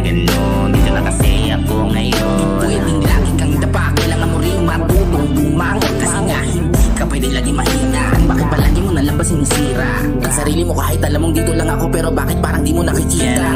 ganun. Dito na kasi ako ngayon. Di pwedeng lagi kang dapa, kailangan mo rin matutong bumangon. Kasi nga hindi ka pwede lagi mahina. Bakit palagi mo nalabasin yung sira? Ang sarili mo kahit alam mong dito lang ako, pero bakit parang di mo nakikita?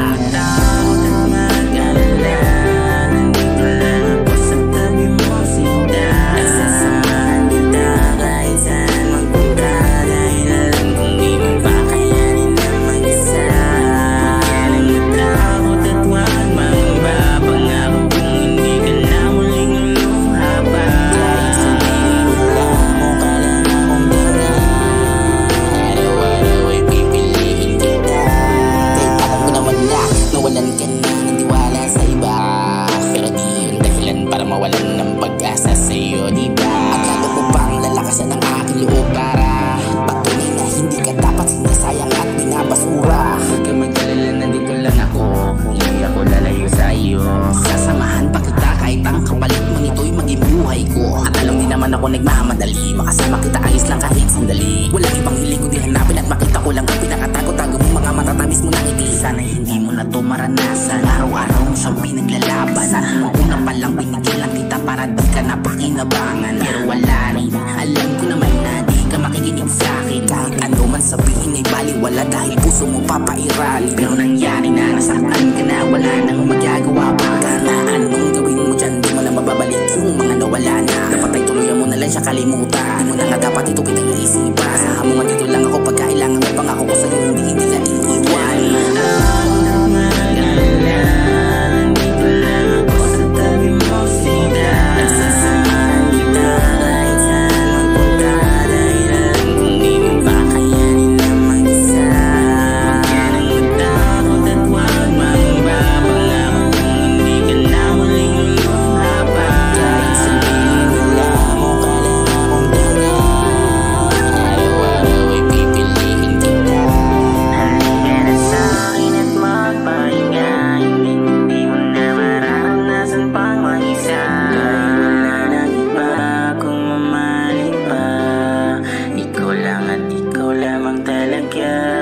Mawalan ng pag-asa sa'yo, diba? Akala mo bang lalakasan ng aking loob para patuloy na hindi ka dapat sinasayang at binabasura? Huwag ka mag-alala, nandito lang ako. Hindi ako lalayo sa'yo. Sasamahan pa kita kahit ang kapalit mo nito'y maging buhay ko. At alam din naman ako nagmamadali, makasama kita ayos lang kahit sandali. Walang ibang hiling kundi hanapin at makita ko lang ang pinakatago-tago mong mga matatamis mo ng ngiti. Sana hindi mo na to maranasan, araw-araw mo siyang pinaglalaban. Una pa lang binigyan lang kita para di ka napakinabangan. Pero wala rin, alam ko naman na di ka makikinig sa'kin. Kahit ano man sabihin ay baliwala dahil puso mo papairali. Pero nangyari na, nasaktan ka na, wala nang magagawa pa. Kana anong gawin mo dyan, di mo na mababalik yung mga nawala na. Dapat ay tuluyan mo na lang siya kalimutan. Di mo na nga dapat ito kitang iisipan. Sa hamungan dito lang ako pag kailangan mo, pangako ko sa'yo hindi ka iiwan. Ikaw lang at ikaw lamang talaga.